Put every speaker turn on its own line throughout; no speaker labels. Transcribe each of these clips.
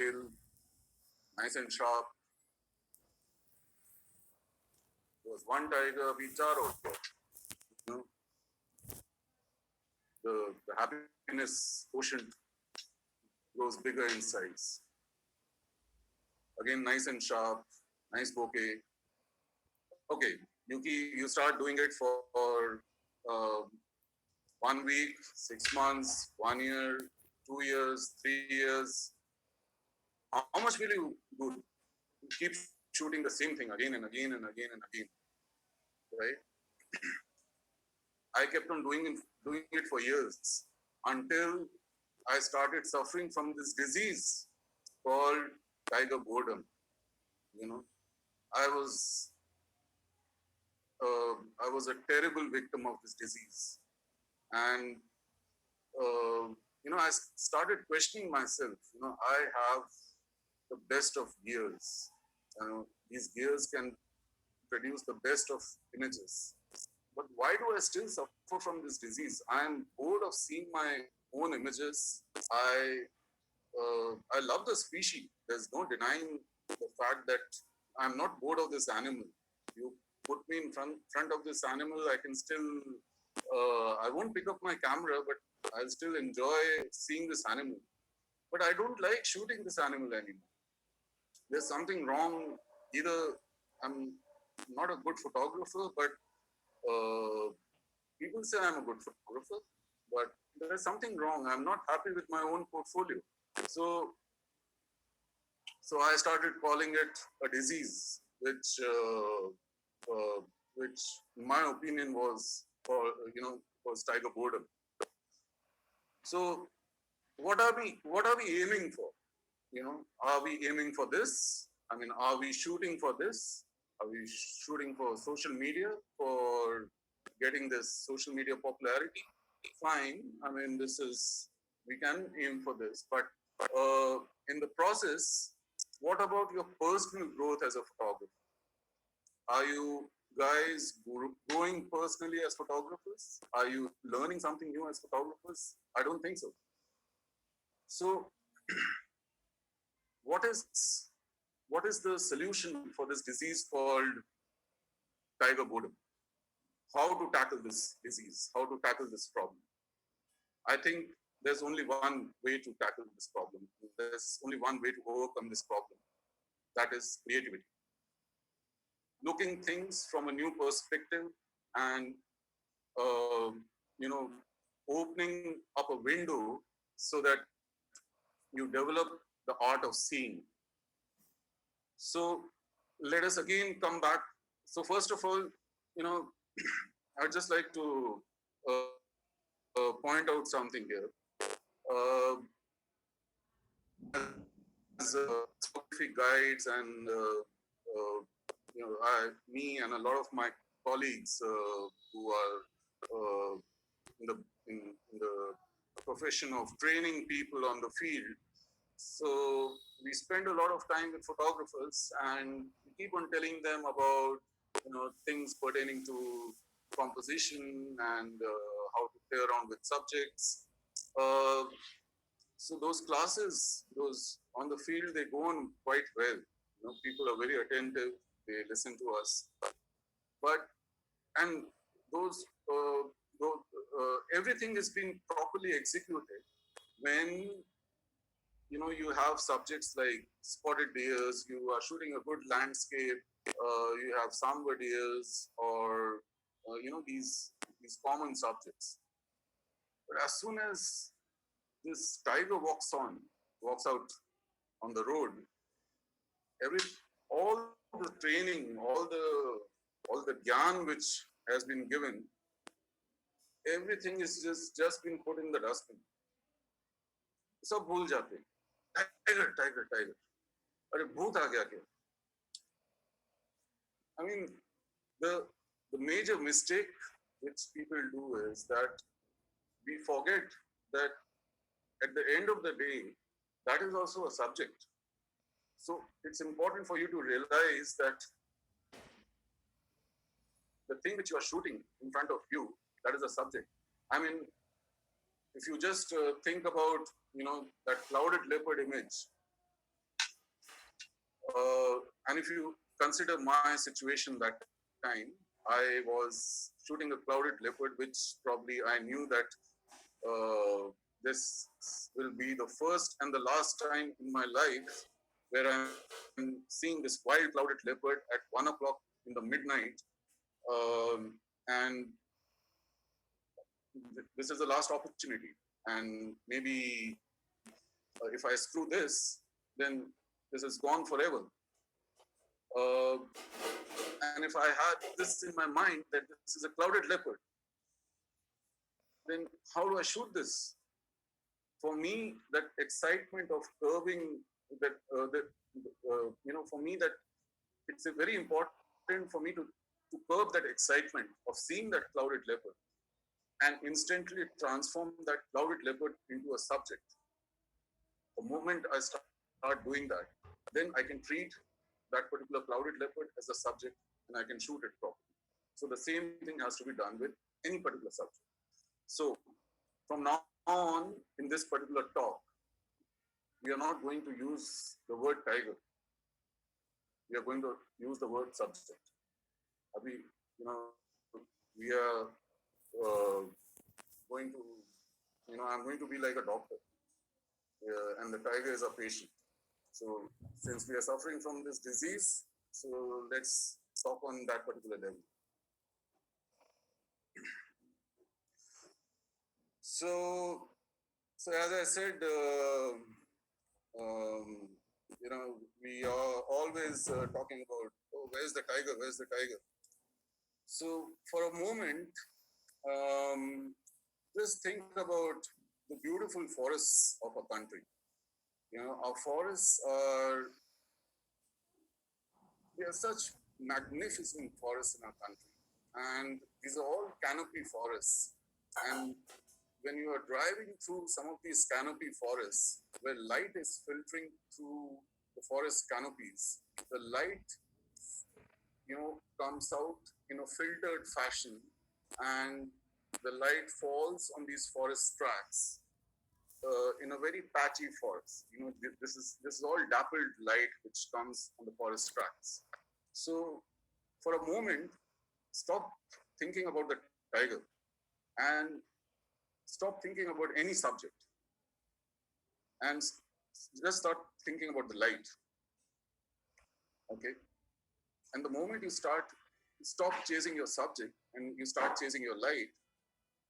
tail, nice and sharp. There was one tiger, we char ho gaya. You know, the happiness quotient grows bigger in size. Again, nice and sharp, nice bouquet. Okay, you start doing it for uh, 1 week, 6 months, 1 year, 2 years, 3 years. How much will you do? Keep shooting the same thing again and again and again and again, right? I kept on doing it for years until I started suffering from this disease called tiger boredom. You know, I was I was a terrible victim of this disease, and uh, I started questioning myself. I have the best of gears. These gears can produce the best of images. But why do I still suffer from this disease? I am bored of seeing my own images. I love the species. There's no denying the fact that I'm not bored of this animal. You put me in front of this animal, I can still. I won't pick up my camera, but I'll still enjoy seeing this animal. But I don't like shooting this animal anymore. There's something wrong. Either I'm not a good photographer, but uh, people say I'm a good photographer, but there's something wrong. I'm not happy with my own portfolio. So, so I started calling it a disease, which, in my opinion, was tiger boredom. So, what are we aiming for? Are we aiming for this? I mean, are we shooting for this? Are we shooting for social media, for getting this social media popularity? Fine. I mean, we can aim for this, but uh, in the process, what about your personal growth as a photographer? Are you guys growing personally as photographers? Are you learning something new as photographers? I don't think so. So, what is what is the solution for this disease called tiger boredom? How to tackle this disease? How to tackle this problem? I think there's only one way to tackle this problem. There's only one way to overcome this problem. That is creativity. Looking things from a new perspective and uh, you know opening up a window so that you develop the art of seeing. So let us again come back. So first of all, you know, I'd just like to point out something here. Uh, as photography guides and me and a lot of my colleagues who are uh, in the in the profession of training people on the field. So we spend a lot of time with photographers and we keep on telling them about things pertaining to composition and how to play around with subjects. Uh, so those classes, those on the field, they go on quite well. People are very attentive. They listen to us. But and those, uh, everything is being properly executed when you have subjects like spotted deers. You are shooting a good landscape. You have sambar deers, or these common subjects. But as soon as this tiger walks out on the road, every all the training, all the gyan which has been given, everything is just been put in the dustbin. सब भूल जाते हैं. Tiger tiger tiger. अरे भूत आ गया क्या? I mean, the major mistake which people do is that we forget that at the end of the day, that is also a subject. So it's important for you to realize that the thing which you are shooting in front of you, that is a subject. I mean, if you just think about that clouded leopard image, And if you consider my situation that time, I was shooting a clouded leopard, which probably I knew that this will be the first and the last time in my life where I'm seeing this wild clouded leopard at 1 o'clock in the midnight. And this is the last opportunity. And maybe if I screw this, then this is gone forever. Uh, and if I had this in my mind that this is a clouded leopard, then how do I shoot this? For me, that excitement of curving for me that it's a very important for me to curb that excitement of seeing that clouded leopard and instantly transform that clouded leopard into a subject. The moment I start doing that, then I can treat that particular clouded leopard as a subject and I can shoot it properly. So the same thing has to be done with any particular subject. So from now on, in this particular talk, we are not going to use the word tiger. We are going to use the word subject. Abhi, we are going to, I'm going to be like a doctor, and the tiger is a patient. So since we are suffering from this disease, so let's talk on that particular level. So, so as I said, we are always talking about, oh, where's the tiger? Where's the tiger? So for a moment, just think about the beautiful forests of a country. Our forests are, we have such magnificent forests in our country. And these are all canopy forests. And when you are driving through some of these canopy forests, where light is filtering through the forest canopies, the light, comes out in a filtered fashion, and the light falls on these forest tracks in a very patchy forest. This is all dappled light which comes on the forest tracks. So, for a moment, stop thinking about the tiger and stop thinking about any subject and just start thinking about the light. Okay. And the moment you stop chasing your subject and you start chasing your light,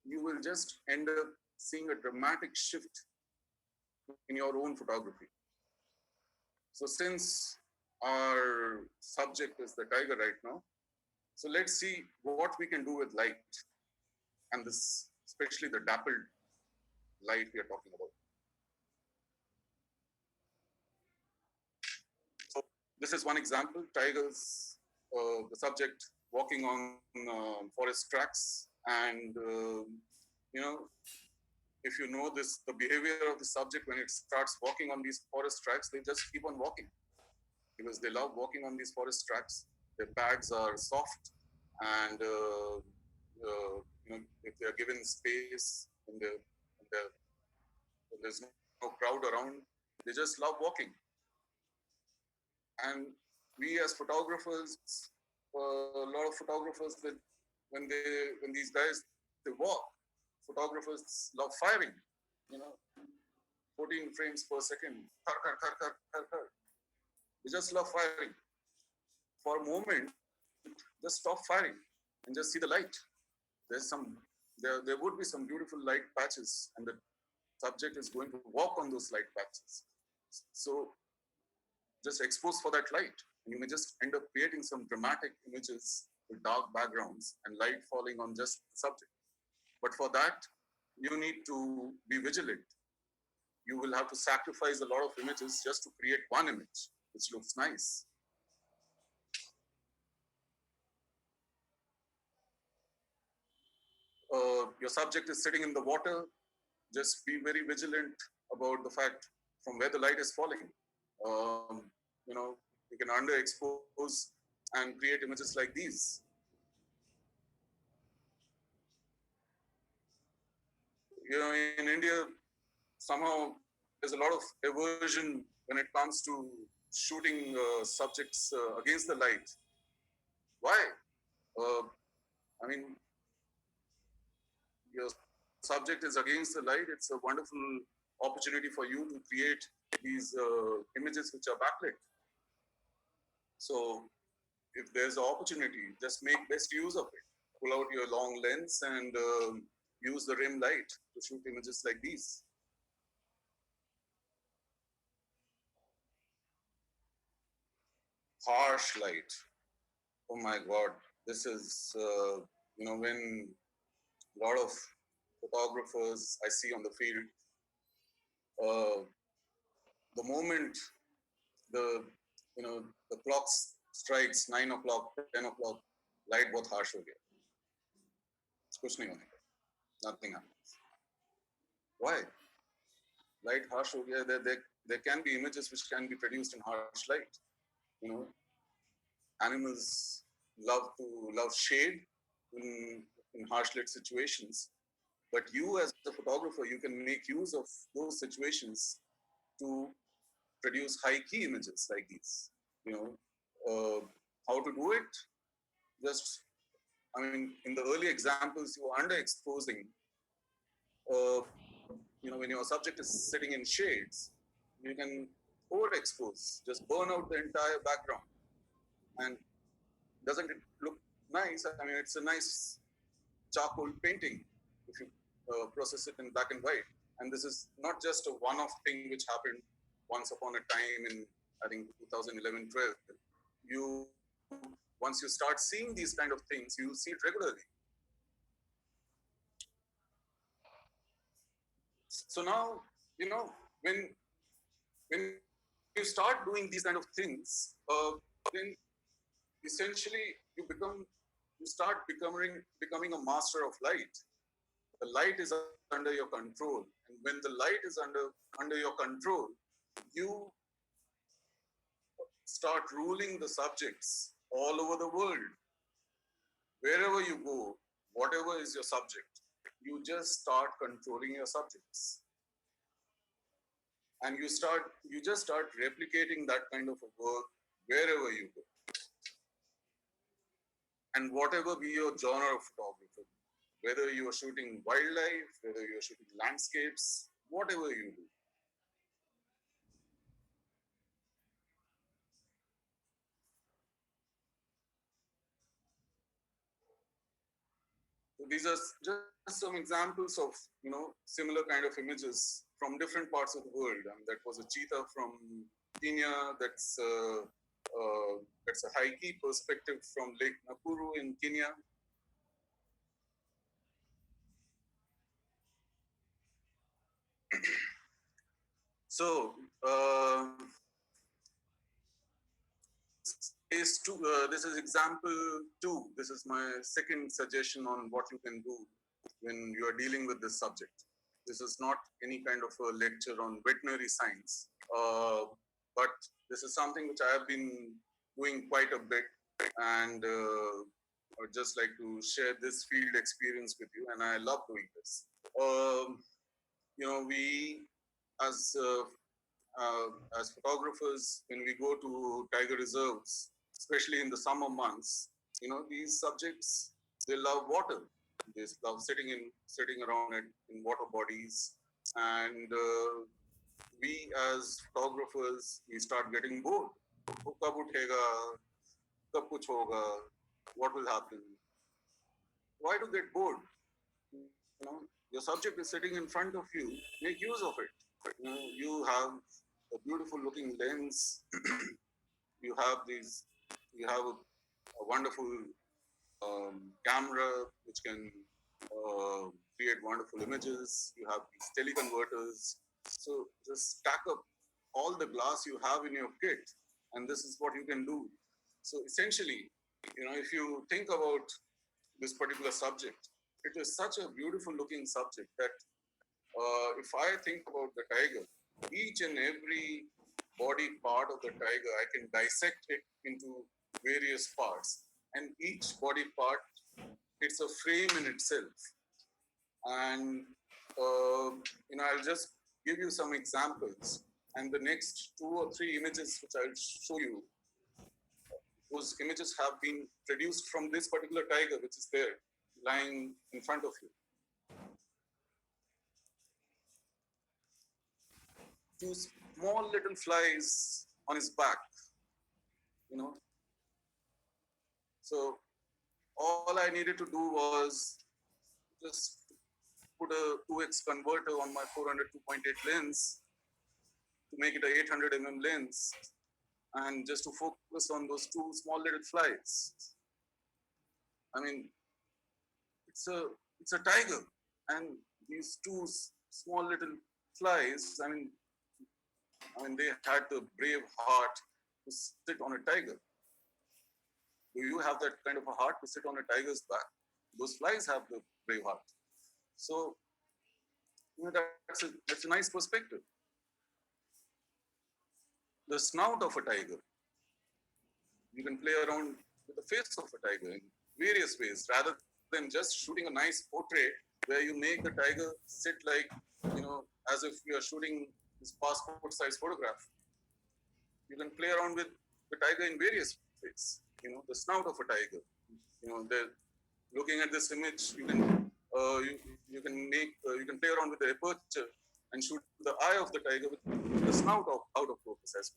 you will just end up seeing a dramatic shift in your own photography. So since our subject is the tiger right now, so let's see what we can do with light and this, especially the dappled light we are talking about. So this is one example, tigers, the subject walking on forest tracks. And, if you know this, the behavior of the subject when it starts walking on these forest tracks, they just keep on walking because they love walking on these forest tracks. Their pads are soft, and if they are given space when there's no crowd around, they just love walking. And we as photographers, a lot of photographers, that when these guys they walk, photographers love firing. You know, 14 frames per second. They just love firing. For a moment, just stop firing and just see the light. There would be some beautiful light patches, and the subject is going to walk on those light patches. So just expose for that light. And you may just end up creating some dramatic images with dark backgrounds and light falling on just the subject. But for that, you need to be vigilant. You will have to sacrifice a lot of images just to create one image, which looks nice. Your subject is sitting in the water. Just be very vigilant about the fact from where the light is falling. Um, you can underexpose and create images like these. In India, somehow there's a lot of aversion when it comes to shooting subjects against the light. Why? Uh, I mean, your subject is against the light. It's a wonderful opportunity for you to create these images which are backlit. So if there's an opportunity, just make best use of it. Pull out your long lens and use the rim light to shoot images like these. Harsh light. Oh my God, this is when a lot of photographers I see on the field, uh, the moment the the clock strikes 9 o'clock, 10 o'clock, light बहुत harsh हो गया, कुछ नहीं होने का, nothing happens. Why? Light harsh हो गया. There can be images which can be produced in harsh light. You know, animals love shade in harsh lit situations. But you, as a photographer, you can make use of those situations to produce high key images like these. You know, how to do it? Just, I mean, in the early examples, you are underexposing. When your subject is sitting in shades, you can overexpose, just burn out the entire background. And doesn't it look nice? I mean, it's a nice charcoal painting if you process it in black and white. And this is not just a one-off thing which happened once upon a time in, I think, 2011, 12. You, once you start seeing these kind of things, you see it regularly. So now, you know, when when you start doing these kind of things, then essentially you start becoming a master of light. The light is under your control, and when the light is under your control, you start ruling the subjects all over the world. Wherever you go, whatever is your subject, you just start controlling your subjects, and you just start replicating that kind of a work wherever you go, and whatever be your genre of photography, whether you are shooting wildlife, whether you are shooting landscapes, whatever you do. So these are just some examples of similar kind of images from different parts of the world. And that was a cheetah from Kenya. That's a high key perspective from Lake Nakuru in Kenya. So this is example two. This is my second suggestion on what you can do when you are dealing with this subject. This is not any kind of a lecture on veterinary science, but this is something which I have been doing quite a bit, and I would just like to share this field experience with you, and I love doing this. We as as photographers, when we go to tiger reserves, especially in the summer months, these subjects, they love water. They love sitting around it in water bodies, and we as photographers, we start getting bored. वो कब उठेगा, कब कुछ होगा, what will happen? Why to get bored? Your subject is sitting in front of you. Make use of it. You have a beautiful looking lens. you have these. You have a wonderful camera which can create wonderful images. You have these teleconverters. So just stack up all the glass you have in your kit, and this is what you can do. So essentially, if you think about this particular subject, it is such a beautiful looking subject that if I think about the tiger, each and every body part of the tiger, I can dissect it into various parts, and each body part, it's a frame in itself. And I'll just give you some examples. And the next 2 or 3 images which I'll show you, those images have been produced from this particular tiger, which is there lying in front of you. Two small little flies on his back, you know. So all I needed to do was just put a 2x converter on my 400 2.8 lens to make it a 800 lens, and just to focus on those two small little flies. I mean, it's a tiger, and these two small little flies. I mean, they had the brave heart to sit on a tiger. Do you have that kind of a heart to sit on a tiger's back? Those flies have the brave heart. So that's a nice perspective. The snout of a tiger. You can play around with the face of a tiger in various ways, rather than just shooting a nice portrait where you make the tiger sit like, as if you are shooting this passport size photograph. You can play around with the tiger in various ways. The snout of a tiger. They're looking at this image. You can play around with the aperture and shoot the eye of the tiger with the snout out of focus as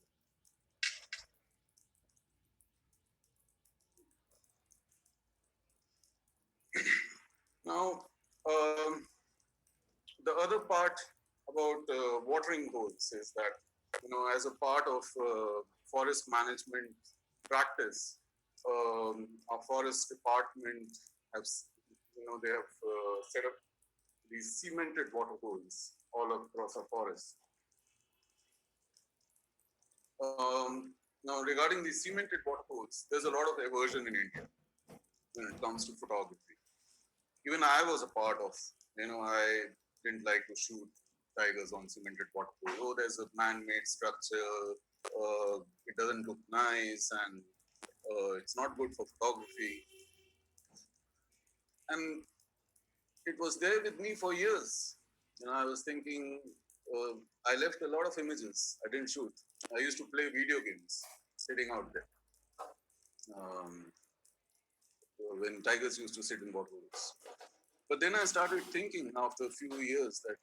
well. Now, the other part about watering holes is that, as a part of forest management practice, our forest department they have set up these cemented water holes all across our forest. Now, regarding these cemented water holes, there's a lot of aversion in India when it comes to photography. Even I was a part of, I didn't like to shoot tigers on cemented water holes. Oh, there's a man-made structure, it doesn't look nice, and it's not good for photography. And it was there with me for years. I was thinking, I left a lot of images. I didn't shoot. I used to play video games sitting out there. When tigers used to sit in water holes. But then I started thinking after a few years that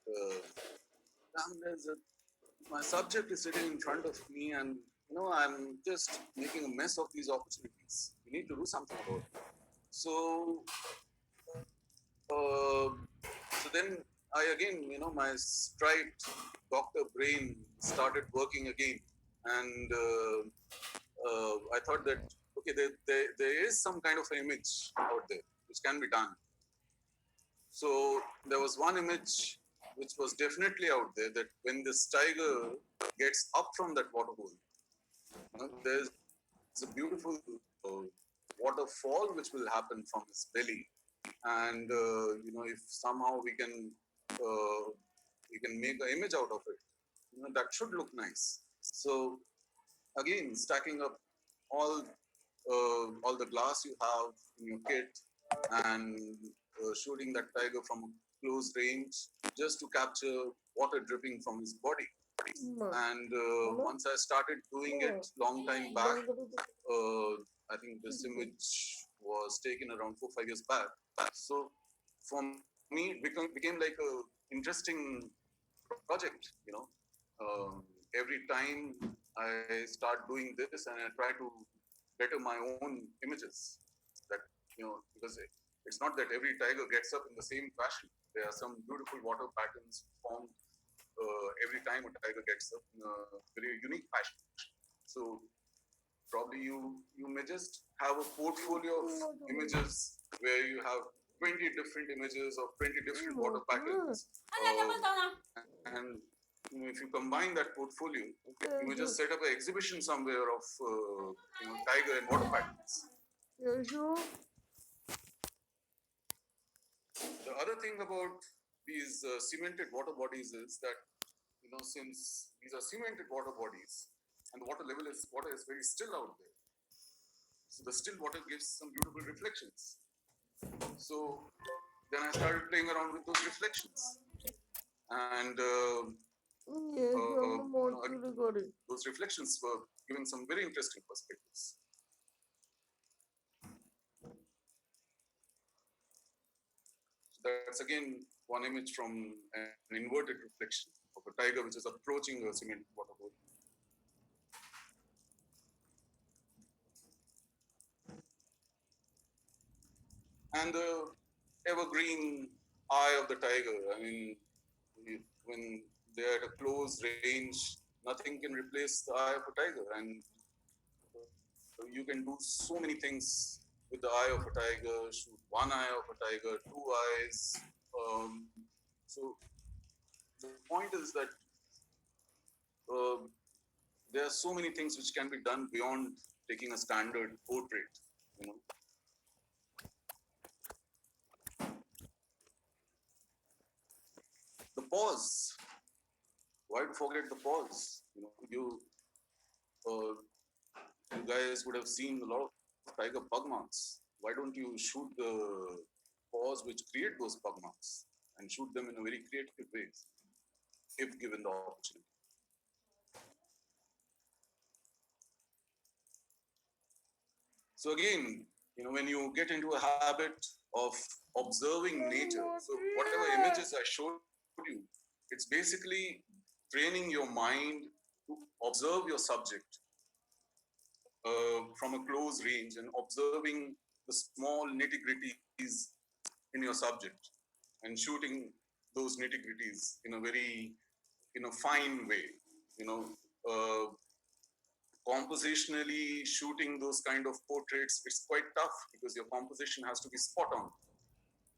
my subject is sitting in front of me, and I'm just making a mess of these opportunities. We need to do something about it. So, then I again, my striped doctor brain started working again, and I thought that okay, there is some kind of image out there which can be done. So there was one image which was definitely out there, that when this tiger gets up from that water hole, there's a beautiful waterfall which will happen from his belly, and if somehow we can make an image out of it, that should look nice. So again, stacking up all the glass you have in your kit, and shooting that tiger from close range just to capture water dripping from his body. And once I started doing it long time back, I think this image was taken around 4-5 years back. So for me, it became like a interesting project. Every time I start doing this, and I try to better my own images. That because it's not that every tiger gets up in the same fashion. There are some beautiful water patterns formed every time a tiger gets up in a very unique fashion. So probably you may just have a portfolio of images where you have 20 different images of 20 different water patterns, and if you combine that portfolio, you may just set up an exhibition somewhere of tiger and water patterns. The other thing about these cemented water bodies is that since these are cemented water bodies, and the water is very still out there, so the still water gives some beautiful reflections. So then I started playing around with those reflections, and
Yes, I'm the
Again,
monster recording.
those reflections were giving some very interesting perspectives. So that's again one image from an inverted reflection of a tiger which is approaching a cement water hole. And the evergreen eye of the tiger. I mean, when they're at a close range, nothing can replace the eye of a tiger. And you can do so many things with the eye of a tiger, shoot one eye of a tiger, two eyes. So the point is that uh, there are so many things which can be done beyond taking a standard portrait. You know, the pause. Why to forget the pause? Uh, you guys would have seen a lot of tiger pug marks. Why don't you shoot the paws which create those pug marks and shoot them in a very creative way if given the opportunity? So again, when you get into a habit of observing nature, so whatever images I showed you, it's basically training your mind to observe your subject from a close range and observing the small nitty gritties in your subject and shooting those nitty gritties in a very fine way. You know, uh, compositionally shooting those kind of portraits, it's quite tough because your composition has to be spot on.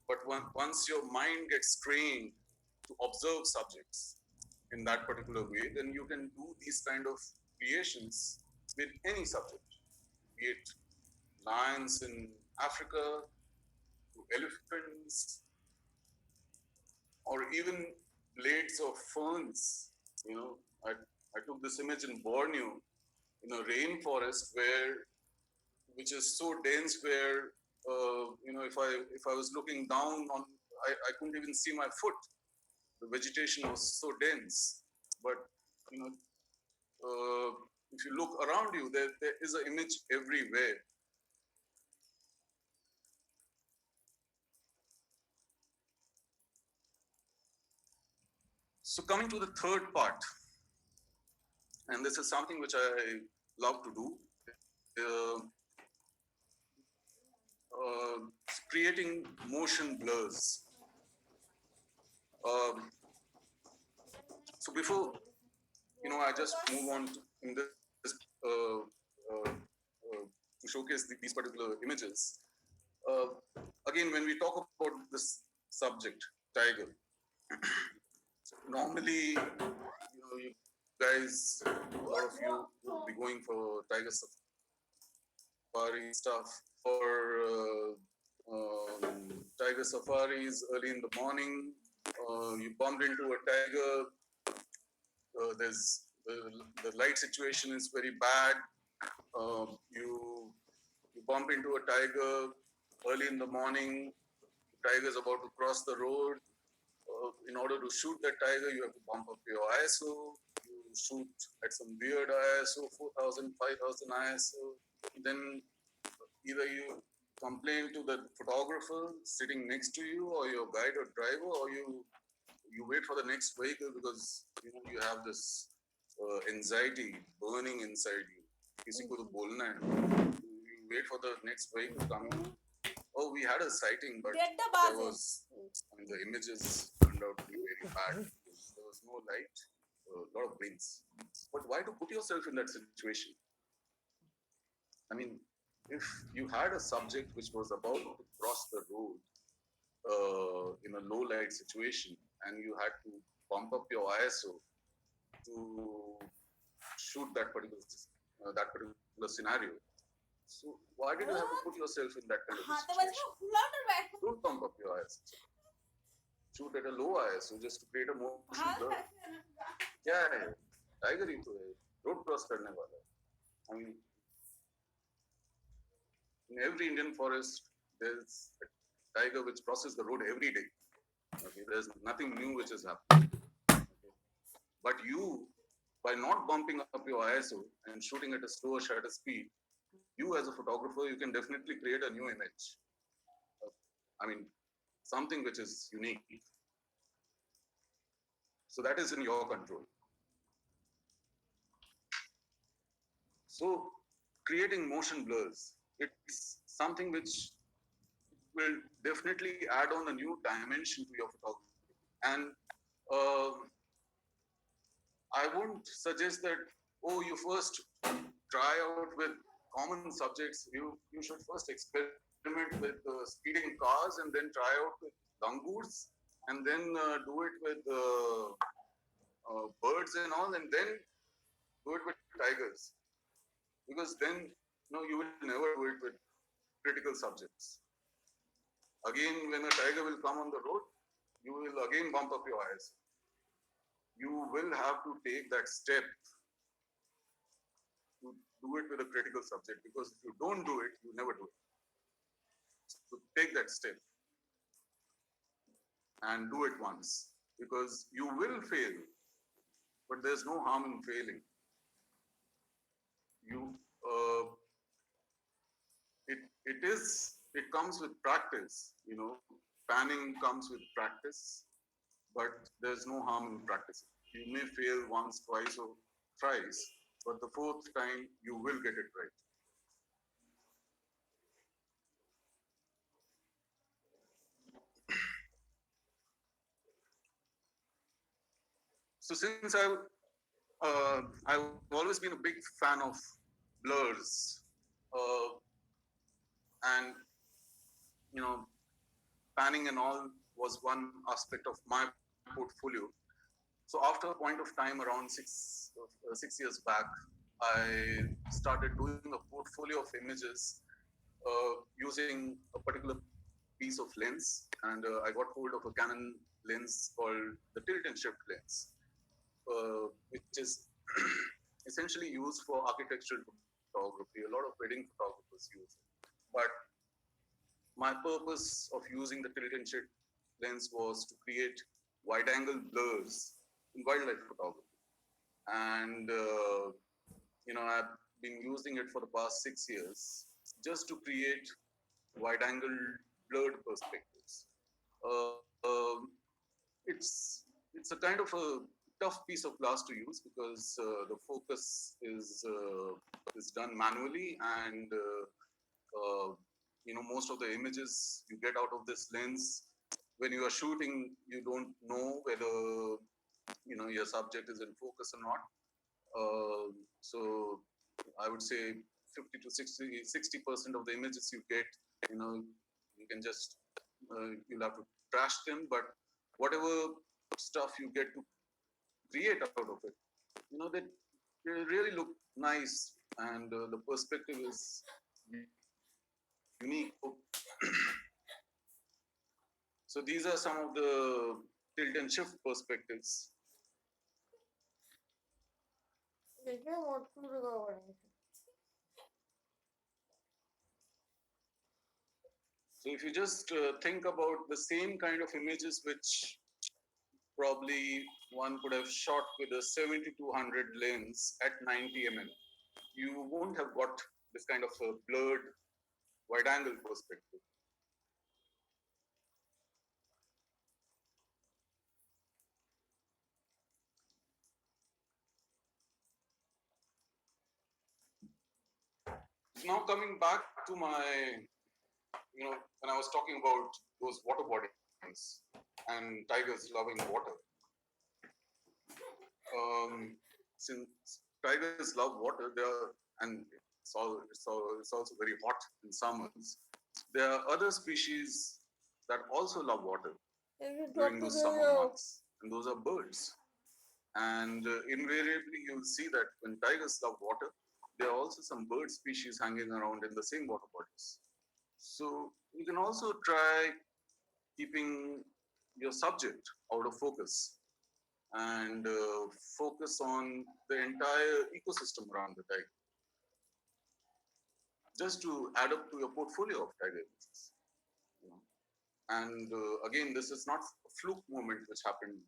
But once your mind gets trained to observe subjects in that particular way, then you can do these kind of creations with any subject, be it lions in Africa, to elephants, or even blades of ferns. You know, I took this image in Borneo, in a rainforest which is so dense where if I was looking down on, I couldn't even see my foot. The vegetation was so dense. But you know, if you look around you, there is an image everywhere. So coming to the third part, and this is something which I love to do, uh, creating motion blurs. Um, so before I just move on in this uh, uh, to showcase these particular images. Uh, Again, when we talk about this subject, tiger, normally, you guys, a lot of you would be going for tiger safari stuff, or tiger safaris early in the morning. You bumped into a tiger. There's the light situation is very bad. You bump into a tiger early in the morning. The tiger's about to cross the road. In order to shoot that tiger, you have to bump up your ISO. You shoot at some weird ISO, 4,000, 5,000 ISO. Then either you complain to the photographer sitting next to you, or your guide or driver, or you wait for the next vehicle because you have this anxiety burning inside you. किसी को तो बोलना है. You wait for the next vehicle coming. Oh, we had a sighting, but there was, the images turned out to be very bad. There was no light, a lot of winds. But why to put yourself in that situation? I mean, if you had a subject which was about to cross the road in a low light situation, and you had to pump up your ISO to shoot that particular scenario. So why did you have to put yourself in that kind of a situation? Don't pump up your ISO. Shoot at a low ISO just to create a motion blur. क्या है tiger ही तो है road cross करने वाला है. I mean, in every Indian forest there's a tiger which crosses the road every day. Okay, there's nothing new which is happening. Okay. But you, by not bumping up your ISO and shooting at a slower shutter speed, you as a photographer, you can definitely create a new image. Uh, I mean, something which is unique. So that is in your control. So creating motion blurs, it's something which will definitely add on a new dimension to your photography. And uh, I won't suggest that, oh, you first try out with common subjects. You should first experiment with speeding cars and then try out with langurs and then do it with birds and all, and then do it with tigers. Because then, you will never do it with critical subjects. Again, when a tiger will come on the road, you will again bump up your eyes. You will have to take that step to do it with a critical subject, because if you don't do it, you never do it. So take that step and do it once, because you will fail, but there's no harm in failing. You, it comes with practice. Panning comes with practice, but there's no harm in practicing. You may fail once, twice, or thrice, but the fourth time you will get it right. So since I've always been a big fan of blurs, uh, and you know panning and all was one aspect of my portfolio. So after a point of time around 6 years back, I started doing a portfolio of images using a particular piece of lens, and I got hold of a Canon lens called the tilt and shift lens, which is essentially used for architectural photography. A lot of wedding photographers use it. But my purpose of using the tilt and shift lens was to create wide angle blurs in wildlife photography. And, I've been using it for the past 6 years just to create wide angle blurred perspectives. Um it's a kind of a tough piece of glass to use, because the focus is done manually, and most of the images you get out of this lens, when you are shooting, you don't know whether your subject is in focus or not. So I would say 50 to 60% of the images you get, you can just you'll have to trash them, but whatever stuff you get to create out of it, they really look nice, and the perspective is unique. So these are some of the tilt and shift perspectives. So if you just think about the same kind of images which probably one could have shot with a 70-200 lens at 90 mm, you won't have got this kind of a blurred wide angle perspective. Now coming back to my, when I was talking about those water bodies and tigers loving water, since tigers love water, and it's also very hot in summers. There are other species that also love water during those summer months, and those are birds. And invariably, you'll see that when tigers love water, there are also some bird species hanging around in the same water bodies. So you can also try keeping your subject out of focus, and focus on the entire ecosystem around the tiger, just to add up to your portfolio of tiger images. You know. And again, this is not a fluke moment which happened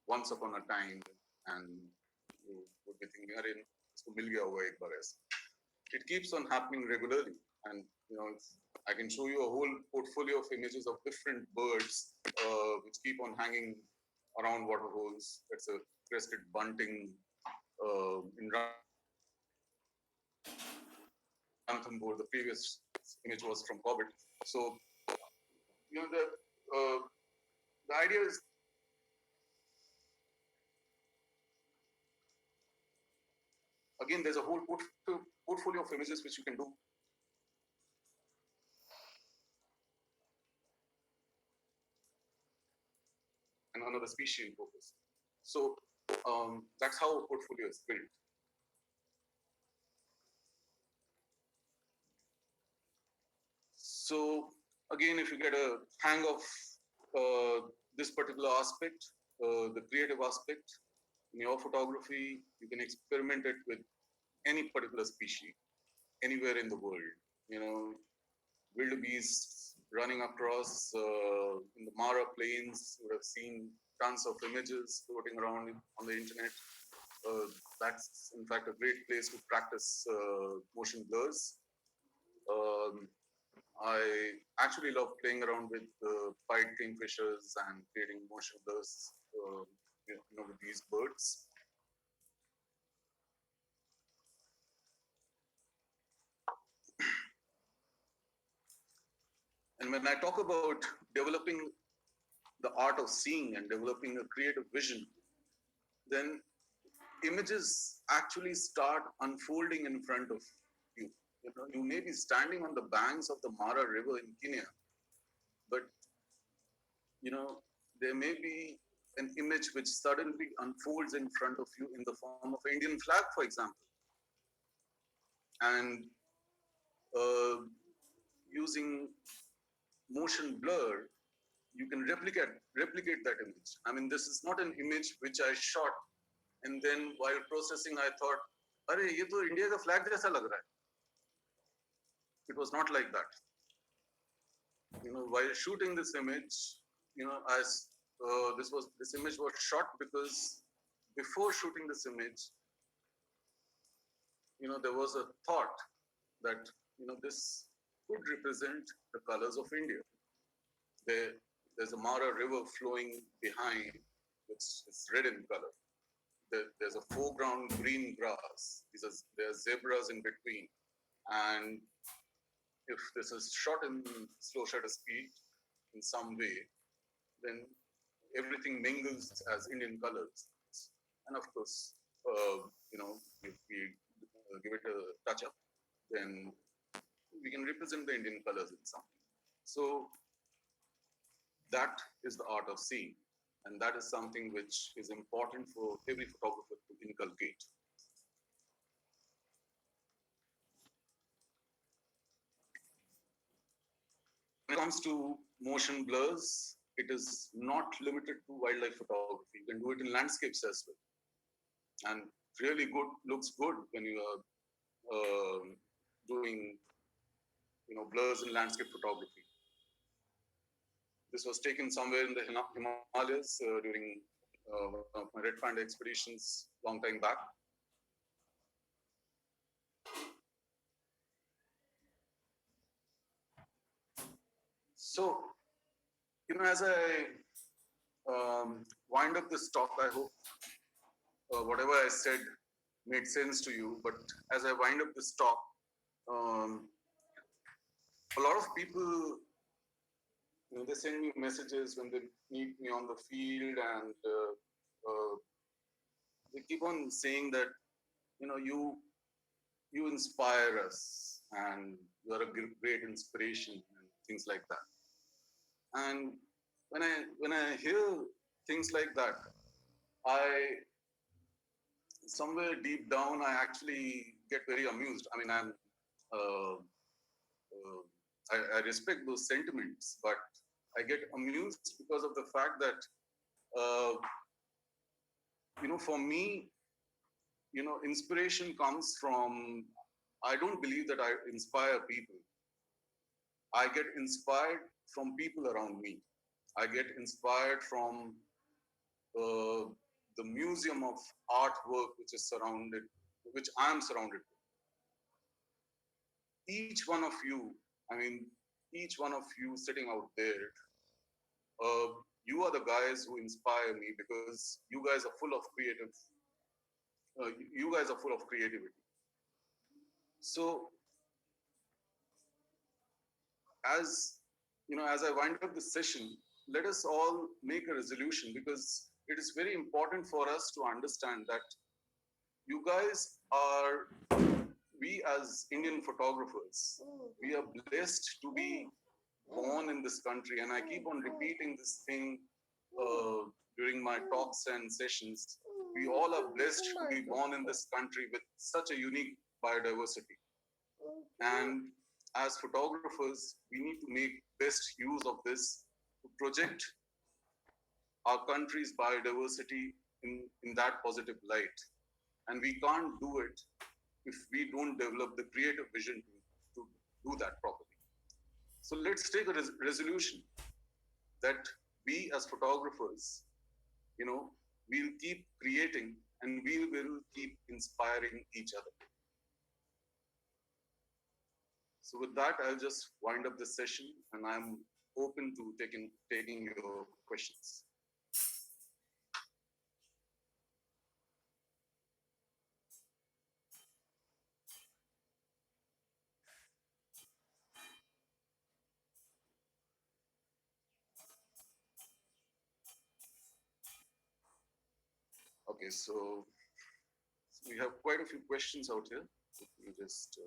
once upon a time and you would be thinking, "Arey, isko mil gaya hoga ek baar aisa." It keeps on happening regularly, and I can show you a whole portfolio of images of different birds which keep on hanging around water holes. That's a crested bunting in Ranthambore. The previous image was from Corbett. So, the idea is, again, there's a whole portfolio of images which you can do. And another species in focus. So that's how a portfolio is built. So again, if you get a hang of this particular aspect, the creative aspect in your photography, you can experiment it with any particular species, anywhere in the world. Wildebeests running across in the Mara plains. You would have seen tons of images floating around on the internet. That's in fact a great place to practice motion blurs. I actually love playing around with pied kingfishers and creating motion blurs with these birds. And when I talk about developing the art of seeing and developing a creative vision, then images actually start unfolding in front of you. You may be standing on the banks of the Mara River in Kenya, but there may be an image which suddenly unfolds in front of you in the form of an Indian flag, for example. And using motion blur, you can replicate that image. I mean, this is not an image which I shot, and then while processing, I thought, "Arey, ye to India ka flag jaisa lag raha hai." It was not like that. While shooting this image, as this image was shot because before shooting this image, there was a thought that this could represent the colors of India. There's a Mara river flowing behind, which is red in color. There's a foreground green grass. There are zebras in between, and if this is shot in slow shutter speed in some way, then everything mingles as Indian colors. And of course, if we give it a touch up, then we can represent the Indian colors in something. So that is the art of seeing. And that is something which is important for every photographer to inculcate. When it comes to motion blurs, it is not limited to wildlife photography. You can do it in landscapes as well. And really looks good when you are doing blurs in landscape photography. This was taken somewhere in the Himalayas during one of my Red Panda expeditions long time back. So, as I wind up this talk, I hope whatever I said made sense to you. But as I wind up this talk, a lot of people, they send me messages when they meet me on the field, and they keep on saying that, you inspire us, and you are a great inspiration, and things like that. And when I hear things like that, I somewhere deep down I actually get very amused. I mean, uh, I respect those sentiments, but I get amused because of the fact that for me, inspiration comes from. I don't believe that I inspire people. I get inspired from people around me. I get inspired from the museum of artwork which is surrounded, which I am surrounded with. Each one of you, I mean, each one of you sitting out there, uh, you are the guys who inspire me because you guys are full of creative. You guys are full of creativity. So as as I wind up this session, let us all make a resolution because it is very important for us to understand that you guys are, we as Indian photographers, we are blessed to be born in this country, and I keep on repeating this thing during my talks and sessions. We all are blessed to be born in this country with such a unique biodiversity. And as photographers, we need to make best use of this to project our country's biodiversity in that positive light. And we can't do it if we don't develop the creative vision to do that properly. So let's take a resolution that we as photographers, you know, we'll keep creating and we will keep inspiring each other. So with that, I'll just wind up this session and I'm open to taking your questions. Okay, so we have quite a few questions out here. Let me just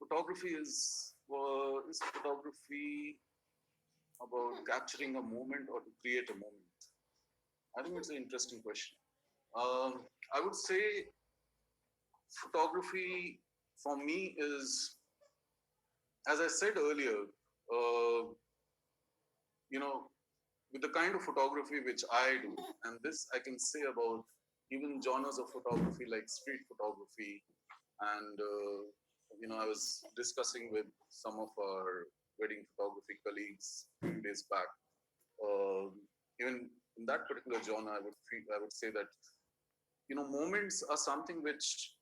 photography is photography about capturing a moment or to create a moment? I think it's an interesting question. I would say photography for me is, as I said earlier, uh, you know, with the kind of photography which I do, and this I can say about even genres of photography like street photography, and I was discussing with some of our wedding photography colleagues a few days back. Uh, Even in that particular genre, I would say that moments are something which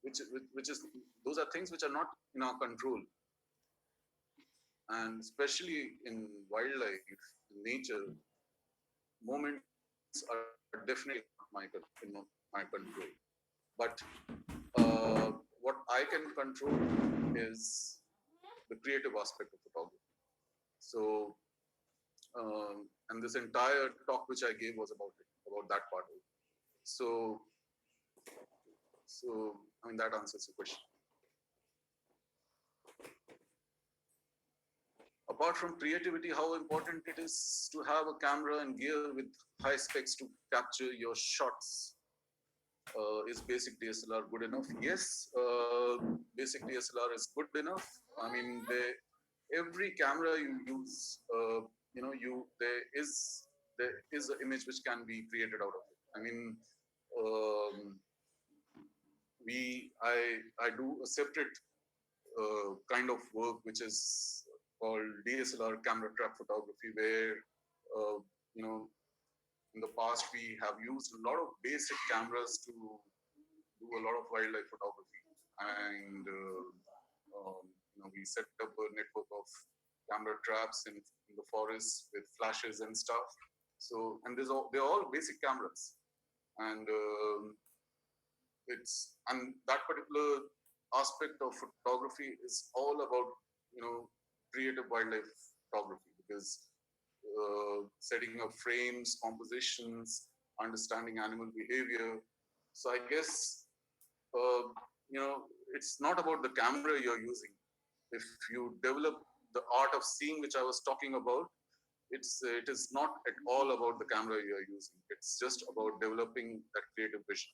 is those are things which are not in our control, and especially in wildlife, in nature, moments are definitely not my control. But what I can control is the creative aspect of photography. So, and this entire talk which I gave was about that part. So, I mean that answers the question. Apart from creativity, how important it is to have a camera and gear with high specs to capture your shots. Is basic DSLR good enough? Yes, basic DSLR is good enough. I mean, every camera you use, there is an image which can be created out of it. I mean, um, I do a separate kind of work which is called DSLR camera trap photography, where uh, you know in the past we have used a lot of basic cameras to do a lot of wildlife photography, and we set up a network of camera traps in the forest with flashes and stuff. So, and they're all basic cameras, and that particular aspect of photography is all about creative wildlife photography, because setting up frames, compositions, understanding animal behavior. So I guess uh, you know it's not about the camera you're using. If you develop the art of seeing, which I was talking about, it is not at all about the camera you're using. It's just about developing that creative vision.